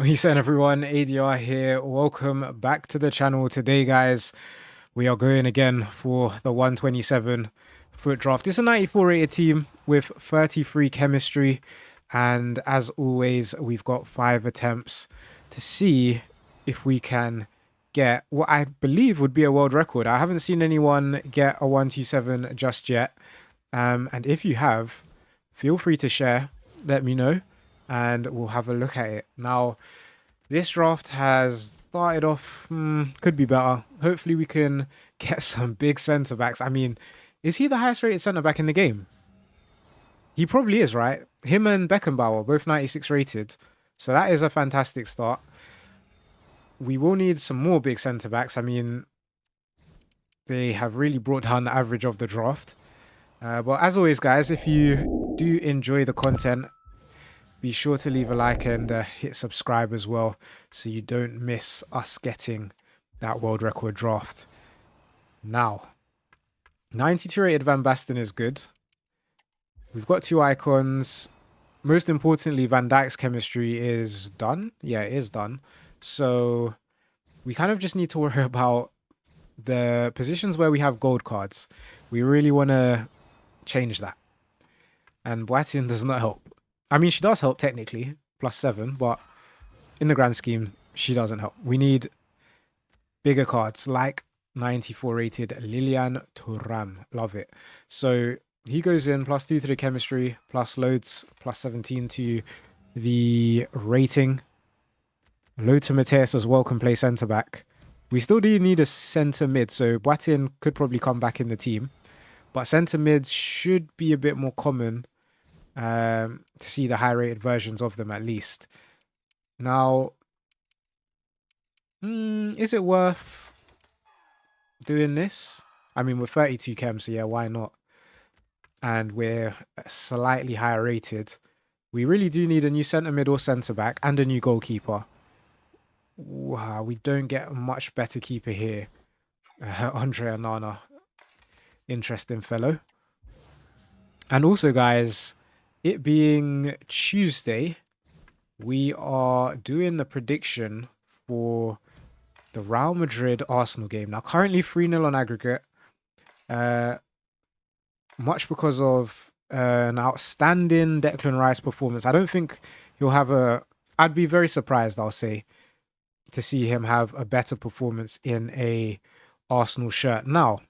Peace and everyone, ADR here. Welcome back to the channel. Today, guys, we are going again for the 127 FUT Draft. It's a 94 rated team with 33 chemistry. And as always, we've got 5 attempts to see if we can get what I believe would be a world record. I haven't seen anyone get a 127 just yet. And if you have, feel free to share, let me know, and we'll have a look at it. Now, this draft has started off, could be better. Hopefully we can get some big centre backs. I mean, is he the highest rated centre back in the game? He probably is, right? Him and Beckenbauer, both 96 rated. So that is a fantastic start. We will need some more big centre backs. I mean, they have really brought down the average of the draft. But as always, guys, if you do enjoy the content, be sure to leave a like and hit subscribe as well, so you don't miss us getting that world record draft. Now, 92 rated Van Basten is good. We've got 2 icons. Most importantly, Van Dijk's chemistry is done. Yeah, it is done. So we kind of just need to worry about the positions where we have gold cards. We really want to change that. And Boateng does not help. I mean, she does help technically, +7, but in the grand scheme, she doesn't help. We need bigger cards like 94 rated Lilian Thuram. Love it. So he goes in +2 to the chemistry, plus loads, +17 to the rating. Load to Nepenthez as well, can play centre back. We still do need a centre mid, so Boateng could probably come back in the team. But centre mids should be a bit more common to see the high rated versions of them at least. Now, is it worth doing this? I mean, we're 32 chem, so yeah, why not? And we're slightly higher rated. We really do need a new centre mid or centre back and a new goalkeeper. Wow, we don't get a much better keeper here. Andre Onana, interesting fellow. And also, guys, it being Tuesday, we are doing the prediction for the Real Madrid Arsenal game. Now, currently 3-0 on aggregate. Much because of an outstanding Declan Rice performance. I don't think he'll have a... I'd be very surprised, I'll say, to see him have a better performance in a Arsenal shirt. Now,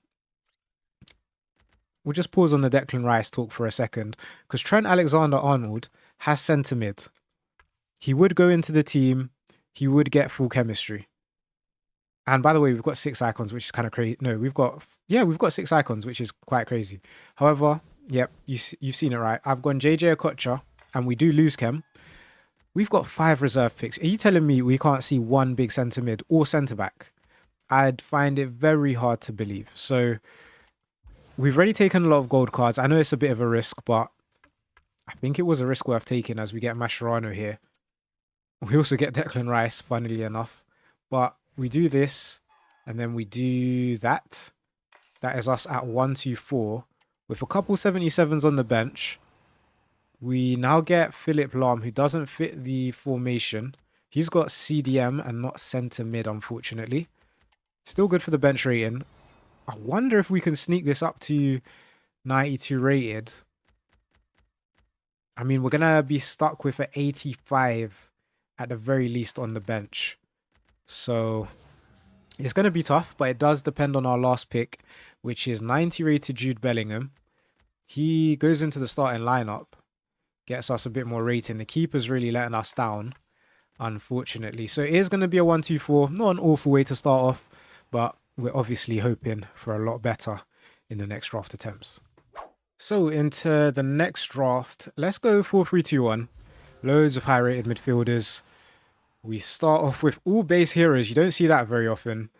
we'll just pause on the Declan Rice talk for a second, because Trent Alexander-Arnold has centre mid. He would go into the team. He would get full chemistry. And by the way, we've got 6 icons, which is kind of crazy. No, we've got 6 icons, which is quite crazy. However, yep, you've seen it right. I've gone JJ Okocha, and we do lose chem. We've got 5 reserve picks. Are you telling me we can't see one big centre mid or centre back? I'd find it very hard to believe. So we've already taken a lot of gold cards. I know it's a bit of a risk, but I think it was a risk worth taking as we get Mascherano here. We also get Declan Rice, funnily enough. But we do this, and then we do that. That is us at 124 with a couple 77s on the bench. We now get Philip Lahm, who doesn't fit the formation. He's got CDM and not centre mid, unfortunately. Still good for the bench rating. I wonder if we can sneak this up to 92 rated. I mean, we're going to be stuck with an 85 at the very least on the bench. So it's going to be tough, but it does depend on our last pick, which is 90 rated Jude Bellingham. He goes into the starting lineup, gets us a bit more rating. The keeper's really letting us down, unfortunately. So it is going to be a 1-2-4. Not an awful way to start off, but we're obviously hoping for a lot better in the next draft attempts. So into the next draft, let's go 4-3-2-1. Loads of high-rated midfielders. We start off with all base heroes. You don't see that very often.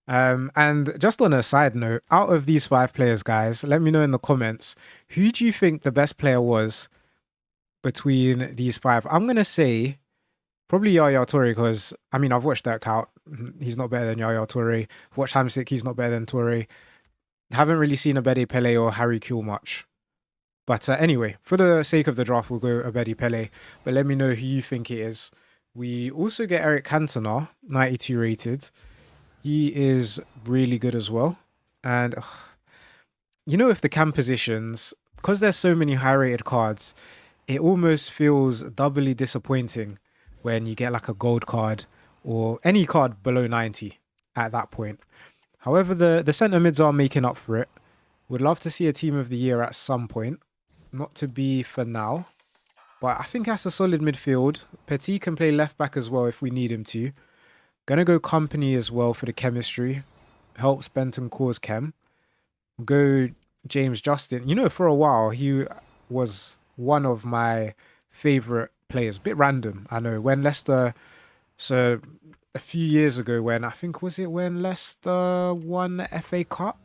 And just on a side note, out of these 5 players, guys, let me know in the comments, who do you think the best player was between these 5? I'm going to say probably Yaya Toure, because, I mean, I've watched Dirk out. He's not better than Yaya Toure. I've watched Hamsik. He's not better than Toure. Haven't really seen Abedi Pele or Harry Kewell much. But anyway, for the sake of the draft, we'll go Abedi Pele. But let me know who you think it is. We also get Eric Cantona, 92 rated. He is really good as well. And you know, with the cam positions, because there's so many high rated cards, it almost feels doubly disappointing when you get like a gold card or any card below 90 at that point. However, the centre mids are making up for it. Would love to see a team of the year at some point. Not to be for now, but I think that's a solid midfield. Petit can play left back as well if we need him to. Gonna go company as well for the chemistry. Helps Benton cause chem. Go James Justin. You know, for a while, he was one of my favourite players. Bit random, I know. When Leicester... So, a few years ago when... I think, was it when Leicester won the FA Cup?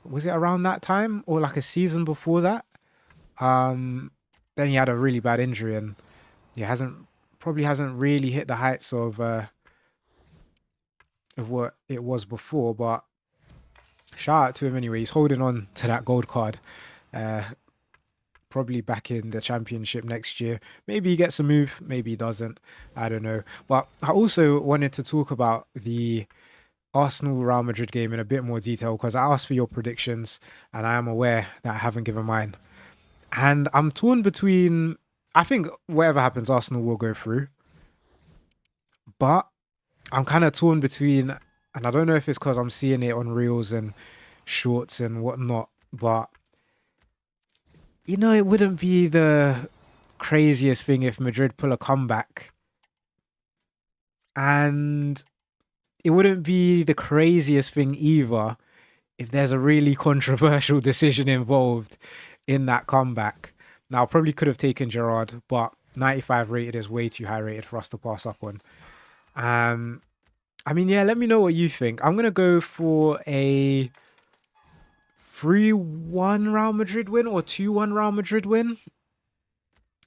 Was it around that time? Or like a season before that? Then he had a really bad injury and he probably hasn't really hit the heights of what it was before, but shout out to him anyway. He's holding on to that gold card. Probably back in the championship next year. Maybe he gets a move, maybe he doesn't. I don't know. But I also wanted to talk about the Arsenal Real Madrid game in a bit more detail because I asked for your predictions and I am aware that I haven't given mine. And I'm torn between... I think whatever happens, Arsenal will go through. But I'm kind of torn between... And I don't know if it's because I'm seeing it on reels and shorts and whatnot. But, you know, it wouldn't be the craziest thing if Madrid pull a comeback. And it wouldn't be the craziest thing either if there's a really controversial decision involved in that comeback. Now, I probably could have taken Gerrard, but 95 rated is way too high rated for us to pass up on. I mean, yeah, let me know what you think. I'm going to go for a 3-1 Real Madrid win or 2-1 Real Madrid win.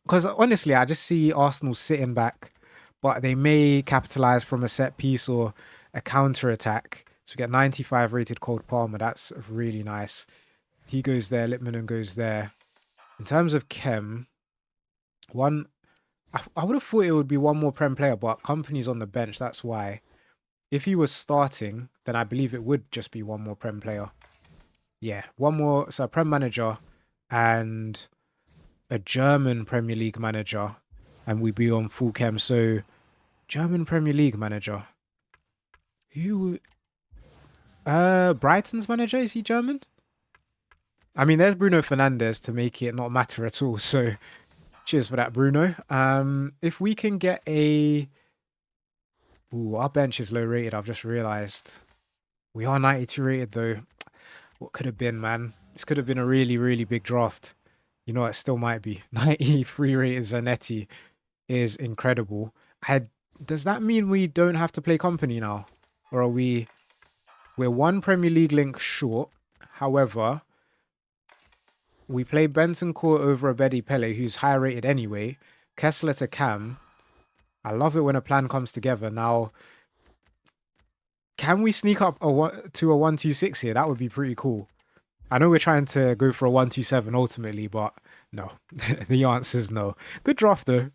Because honestly, I just see Arsenal sitting back, but they may capitalize from a set piece or a counter attack to get 95 rated Cole Palmer. That's really nice. He goes there, Lippmann goes there. In terms of chem, I would have thought it would be one more Prem player, but Company's on the bench. That's why. If he was starting, then I believe it would just be one more Prem player. Yeah, one more. So a Prem manager and a German Premier League manager, and we'd be on full chem. So German Premier League manager. Who? Brighton's manager, is he German? I mean, there's Bruno Fernandes to make it not matter at all. So cheers for that, Bruno. If we can get a... Ooh, our bench is low rated. I've just realized. We are 92 rated though. What could have been, man? This could have been a really, really big draft. You know, it still might be. 93 rated Zanetti is incredible. Does that mean we don't have to play Company now? Or are we... We're one Premier League link short. However, we play Bentancur over Abedi Pele, who's high rated anyway. Kessler to Cam. I love it when a plan comes together. Now, can we sneak up to a 1-2-6 here? That would be pretty cool. I know we're trying to go for a 1-2-7 ultimately, but no. The answer is no. Good draft though.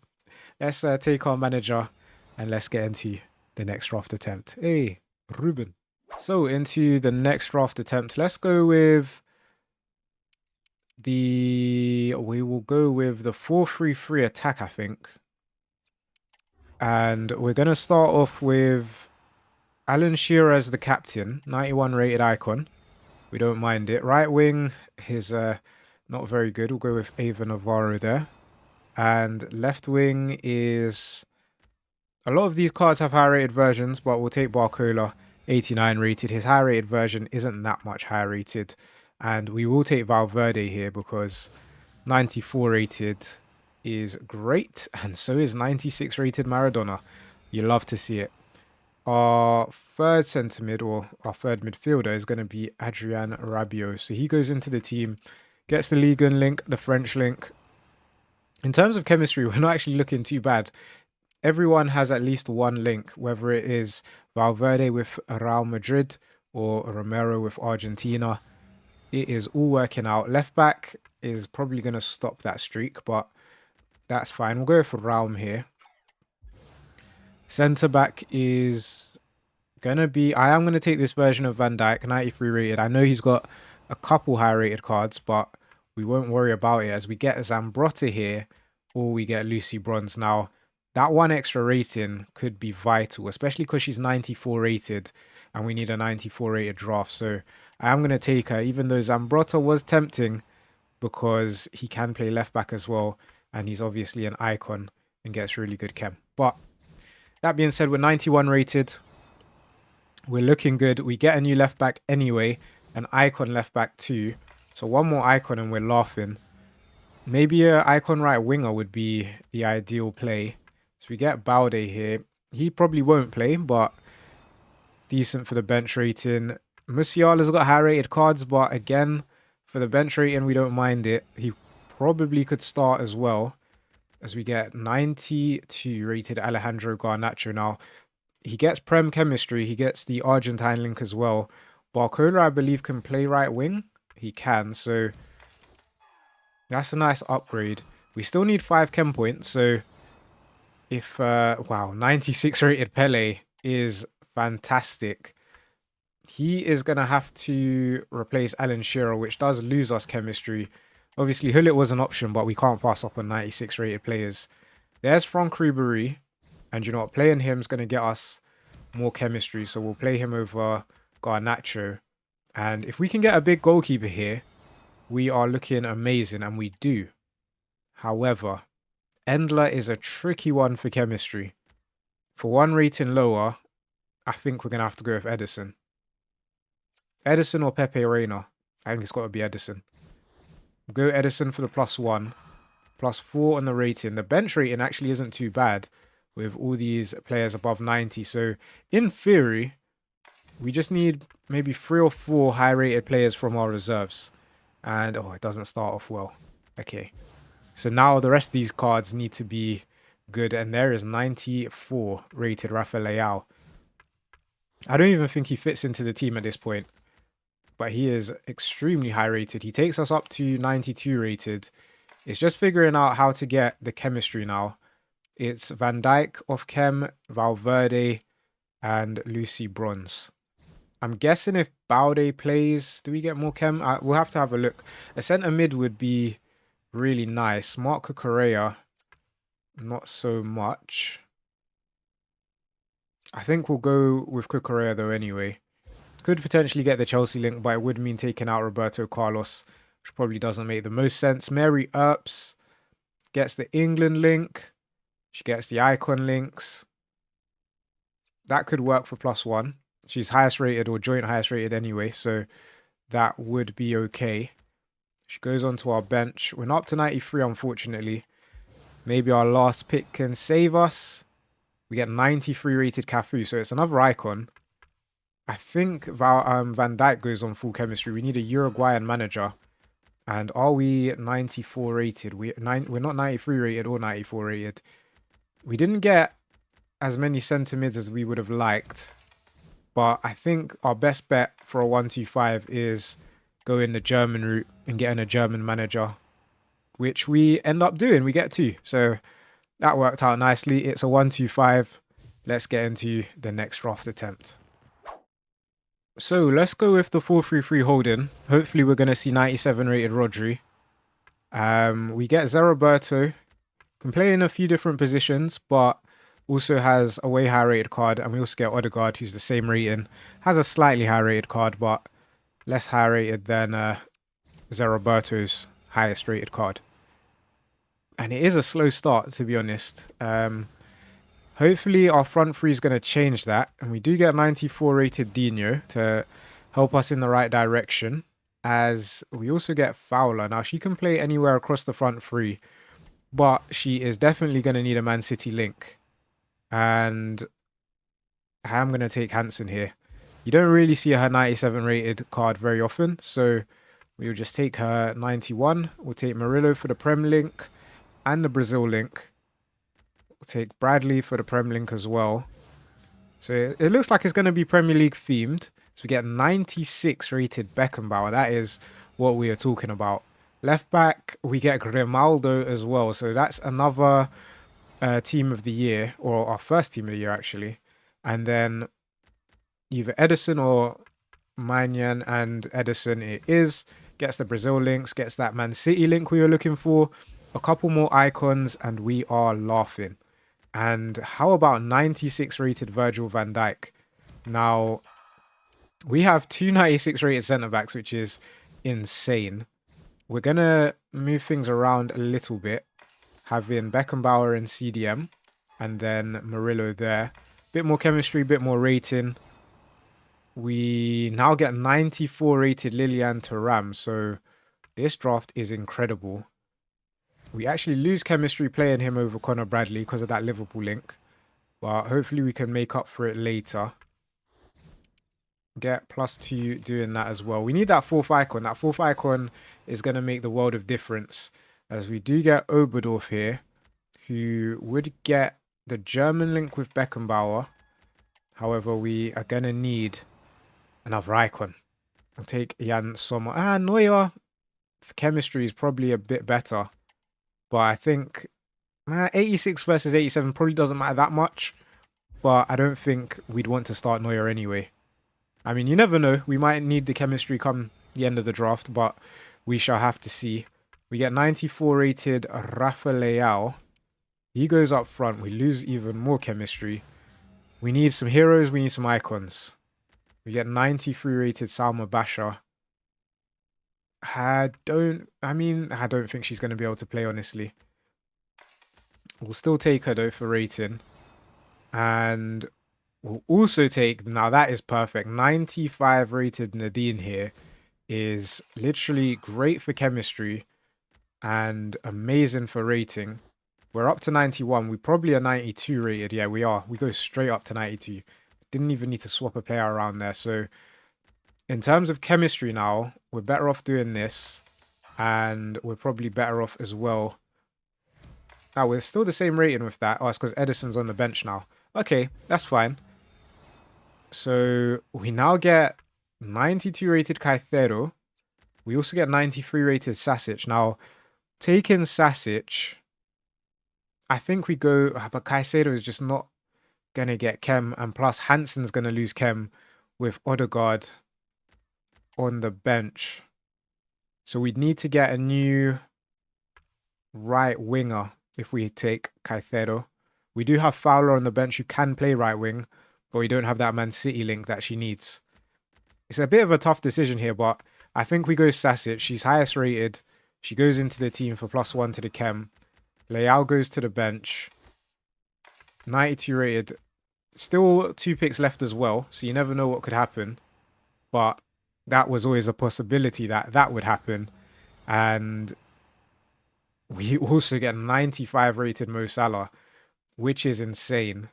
Let's take our manager and let's get into the next draft attempt. Hey, Ruben. So into the next draft attempt. Let's go with we will go with the 4-3-3 attack, I think. And we're going to start off with Alan Shearer as the captain, 91 rated icon. We don't mind it. Right wing is not very good. We'll go with Ava Navarro there. And left wing is... A lot of these cards have high rated versions, but we'll take Barcola, 89 rated. His high rated version isn't that much high rated. And we will take Valverde here because 94 rated is great. And so is 96 rated Maradona. You love to see it. Our third centre mid, or our third midfielder, is going to be Adrien Rabiot. So he goes into the team, gets the Ligue 1 link, the French link. In terms of chemistry, we're not actually looking too bad. Everyone has at least one link, whether it is Valverde with Real Madrid or Romero with Argentina. It is all working out. Left back is probably going to stop that streak, but that's fine. We'll go for Raum here. Centre back is gonna be. I am gonna take this version of Van Dijk, 93 rated. I know he's got a couple high rated cards, but we won't worry about it as we get Zambrotta here, or we get Lucy Bronze. Now, that one extra rating could be vital, especially because she's 94 rated, and we need a 94 rated draft. So I am gonna take her, even though Zambrotta was tempting because he can play left back as well, and he's obviously an icon and gets really good chem. But that being said, we're 91 rated. We're looking good. We get a new left back anyway, an icon left back too. So one more icon and we're laughing. Maybe an icon right winger would be the ideal play. So we get Baude here. He probably won't play, but decent for the bench rating. Musiala's got high rated cards, but again, for the bench rating, we don't mind it. He probably could start as well, as we get 92 rated Alejandro Garnacho. Now, he gets Prem Chemistry. He gets the Argentine link as well. Barcola, I believe, can play right wing. He can, so that's a nice upgrade. We still need 5 chem points, so if, wow, 96 rated Pele is fantastic. He is going to have to replace Alan Shearer, which does lose us chemistry. Obviously, Hullet was an option, but we can't pass up on 96 rated players. There's Franck Ribéry, and you know what? Playing him is going to get us more chemistry, so we'll play him over Garnacho. And if we can get a big goalkeeper here, we are looking amazing, and we do. However, Endler is a tricky one for chemistry. For one rating lower, I think we're going to have to go with Edison. Edison or Pepe Reina? I think it's got to be Edison. Go Edison for the +1. +4 on the rating. The bench rating actually isn't too bad with all these players above 90. So, in theory, we just need maybe 3 or 4 high-rated players from our reserves. And, oh, it doesn't start off well. Okay. So now the rest of these cards need to be good. And there is 94 rated Rafael Leao. I don't even think he fits into the team at this point. But he is extremely high rated. He takes us up to 92 rated. It's just figuring out how to get the chemistry now. It's Van Dijk off chem, Valverde, and Lucy Bronze. I'm guessing if Baude plays, do we get more chem? We'll have to have a look. A centre mid would be really nice. Marco Correa, not so much. I think we'll go with Cucurella though anyway. Could potentially get the Chelsea link, but it would mean taking out Roberto Carlos, which probably doesn't make the most sense. Mary Earps gets the England link. She gets the icon links. That could work for +1. She's highest rated or joint highest rated anyway, so that would be okay. She goes onto our bench. We're not up to 93, unfortunately. Maybe our last pick can save us. We get 93 rated Cafu, so it's another icon. I think Van Dijk goes on full chemistry. We need a Uruguayan manager. And are we 94 rated? We're not 93 rated or 94 rated. We didn't get as many centre mids as we would have liked. But I think our best bet for a 125 is going the German route and getting a German manager, which we end up doing. We get 2. So that worked out nicely. It's a 125. Let's get into the next draft attempt. So let's go with the 4-3-3 holding. Hopefully we're going to see 97 rated Rodri. We get Zeroberto. Can play in a few different positions, but also has a way high rated card. And we also get Odegaard, who's the same rating. Has a slightly high rated card, but less high rated than Zeroberto's highest rated card. And it is a slow start, to be honest. Hopefully our front three is going to change that. And we do get 94 rated Dino to help us in the right direction. As we also get Fowler. Now, she can play anywhere across the front three. But she is definitely going to need a Man City link. And I am going to take Hansen here. You don't really see her 97 rated card very often. So we'll just take her 91. We'll take Murillo for the Prem link and the Brazil link. We'll take Bradley for the Prem link as well. So it looks like it's going to be Premier League themed. So we get 96 rated Beckenbauer. That is what we are talking about. Left back, we get Grimaldo as well. So that's another team of the year, or our first team of the year actually, and then either Edison or Manyan and Edison it is, gets the Brazil links, gets that Man City link we were looking for, a couple more icons, and we are laughing. And how about 96 rated Virgil van Dijk? Now, we have 296 rated centre backs, which is insane. We're going to move things around a little bit, having Beckenbauer and CDM, and then Murillo there. Bit more chemistry, bit more rating. We now get 94 rated Lilian Thuram, so this draft is incredible. We actually lose chemistry playing him over Conor Bradley because of that Liverpool link, but hopefully we can make up for it later. Get +2 doing that as well. We need that fourth icon. That fourth icon is going to make the world of difference, as we do get Oberdorf here, who would get the German link with Beckenbauer. However, we are going to need another icon. I'll take Jan Sommer. Neuer for chemistry is probably a bit better, but I think 86 versus 87 probably doesn't matter that much, but I don't think we'd want to start Neuer anyway. I mean, you never know. We might need the chemistry come the end of the draft, but we shall have to see. We get 94 rated Rafa Leao. He goes up front. We lose even more chemistry. We need some heroes. We need some icons. We get 93 rated Salma Basha. I don't think she's going to be able to play, honestly. We'll still take her, though, for rating. And we'll also take, now that is perfect, 95 rated Nadine here is literally great for chemistry and amazing for rating. We're up to 91. We probably are 92 rated. Yeah, we are. We go straight up to 92. Didn't even need to swap a player around there. So in terms of chemistry now, we're better off doing this. And we're probably better off as well. Now, we're still the same rating with that. Oh, it's because Edison's on the bench now. Okay, that's fine. So we now get 92 rated Caicedo. We also get 93 rated Sasic. Now, taking Sasic, I think we go, but Caicedo is just not going to get chem. And plus, Hansen's going to lose chem with Odegaard on the bench. So we'd need to get a new right winger if we take Caicedo. We do have Fowler on the bench who can play right wing, but we don't have that Man City link that she needs. It's a bit of a tough decision here, but I think we go Sasic. She's highest rated. She goes into the team for +1 to the chem. Leao goes to the bench. 92 rated. Still 2 picks left as well, so you never know what could happen. But that was always a possibility that that would happen. And we also get 95 rated Mo Salah, which is insane.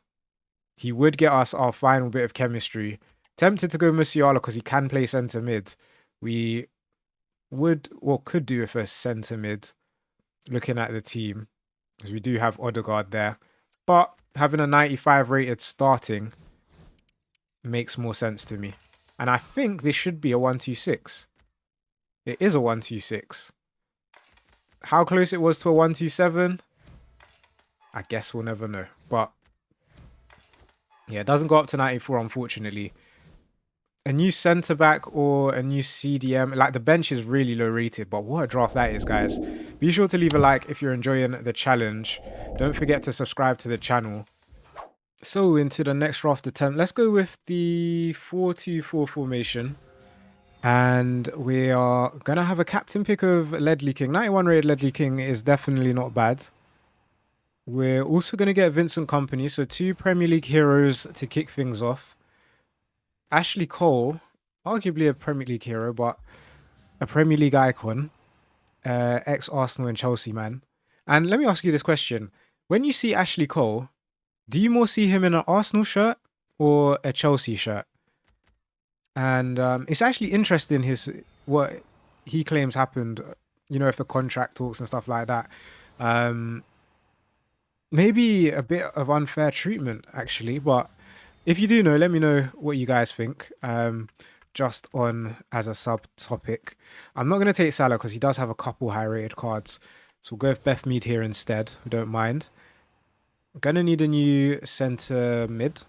He would get us our final bit of chemistry. Tempted to go Musiala because he can play centre mid. We would, or could do with a centre mid, looking at the team, because we do have Odegaard there. But having a 95 rated starting makes more sense to me. And I think this should be a 126. It is a 126. How close it was to a 127, I guess we'll never know. But yeah, it doesn't go up to 94, unfortunately. A new centre back or a new CDM, like the bench is really low rated, but what a draft that is, guys. Be sure to leave a like if you're enjoying the challenge. Don't forget to subscribe to the channel. So into the next draft attempt, let's go with the 4-2-4 formation. And we are going to have a captain pick of Ledley King. 91 rated Ledley King is definitely not bad. We're also going to get Vincent Kompany, so 2 Premier League heroes to kick things off. Ashley Cole, arguably a Premier League hero, but a Premier League icon. Ex-Arsenal and Chelsea man. And let me ask you this question. When you see Ashley Cole, do you more see him in an Arsenal shirt or a Chelsea shirt? And it's actually interesting what he claims happened, you know, if the contract talks and stuff like that. Maybe a bit of unfair treatment, actually. But if you do know, let me know what you guys think. Just on as a subtopic. I'm not going to take Salah because he does have a couple high-rated cards. So we'll go with Beth Mead here instead. We don't mind. Gonna need a new center mid,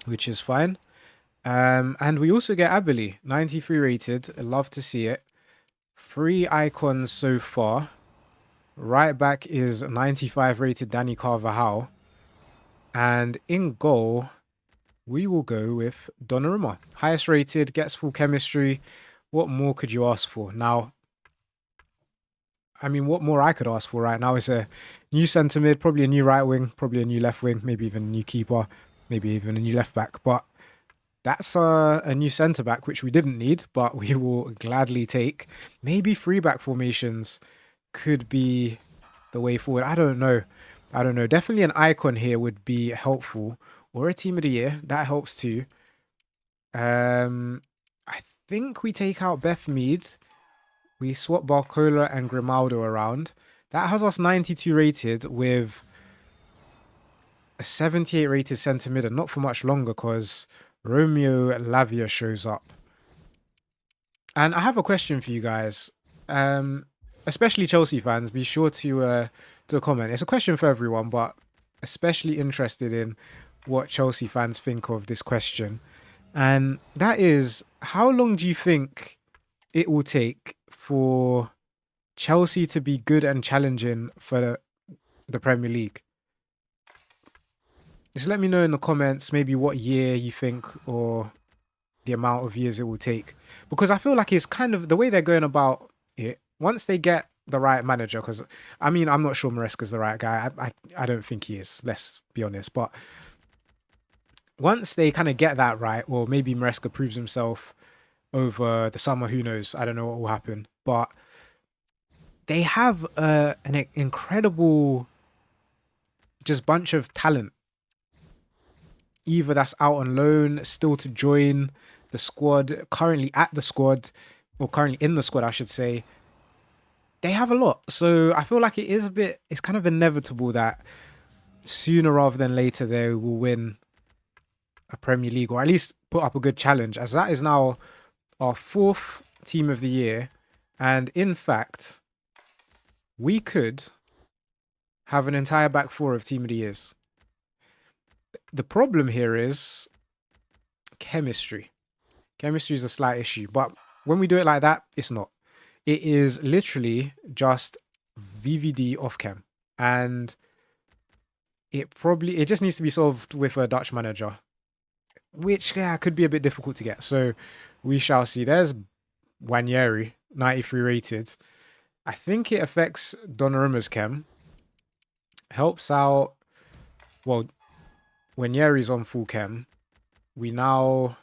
which is fine. And we also get Abili, 93 rated. I love to see it. 3 icons so far. Right back is 95 rated Danny Carvajal. And in goal, we will go with Donnarumma. Highest rated, gets full chemistry. What more could you ask for? Now, I mean, what more I could ask for right now is a new centre mid, probably a new right wing, probably a new left wing, maybe even a new keeper, maybe even a new left back. But that's a new centre back, which we didn't need, but we will gladly take. Maybe 3-back formations could be the way forward. I don't know. Definitely an icon here would be helpful, or a team of the year. That helps too. I think we take out Beth Mead. We swap Barcola and Grimaldo around. That has us 92 rated with a 78 rated centre mid, and not for much longer because Romeo Lavia shows up. And I have a question for you guys, especially Chelsea fans. Be sure to do a comment. It's a question for everyone, but especially interested in what Chelsea fans think of this question. And that is, how long do you think it will take for Chelsea to be good and challenging for the Premier League? Just let me know in the comments maybe what year you think, or the amount of years it will take. Because I feel like it's kind of the way they're going about it. Once they get the right manager, because I mean, I'm not sure Maresca's the right guy. I don't think he is, let's be honest. But once they kind of get that right, or maybe Maresca proves himself over the summer, who knows? I don't know what will happen. But they have an incredible just bunch of talent. Either that's out on loan, still to join the squad, currently at the squad, or currently in the squad, I should say. They have a lot. So I feel like it's kind of inevitable that sooner rather than later they will win a Premier League, or at least put up a good challenge, as that is now our 4th team of the year. And in fact, we could have an entire back 4 of team of the years. The problem here is chemistry. Chemistry is a slight issue, but when we do it like that, it's not. It is literally just VVD off chem, and it just needs to be solved with a Dutch manager, which could be a bit difficult to get. So we shall see. There's Wanyeri, 93 rated. I think it affects Donnarumma's chem. Helps out. Well, Wanyeri's on full chem. We now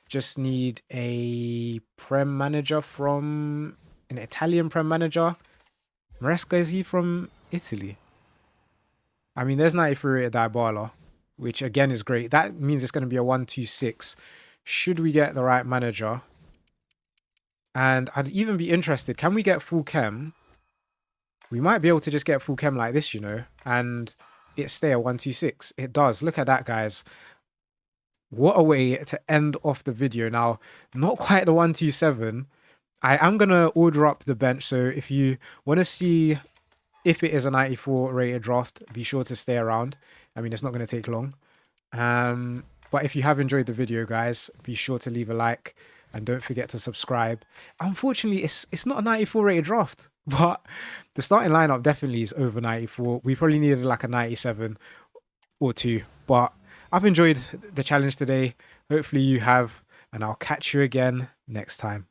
just need a Prem manager from an Italian Prem manager. Maresca, is he from Italy? I mean, there's 93 at Dybala, which again is great. That means it's going to be a 1-2-6. Should we get the right manager? And I'd even be interested, can we get full chem? We might be able to just get full chem like this, you know, and it stay a 1-2-6. It does. Look at that, guys. What a way to end off the video. Now, not quite the 1-2-7. I am going to order up the bench. So if you want to see if it is a 94 rated draft, be sure to stay around. I mean, it's not going to take long. But if you have enjoyed the video, guys, be sure to leave a like and don't forget to subscribe. Unfortunately, it's not a 94 rated draft, but the starting lineup definitely is over 94. We probably needed like a 97 or 2, but I've enjoyed the challenge today. Hopefully you have, and I'll catch you again next time.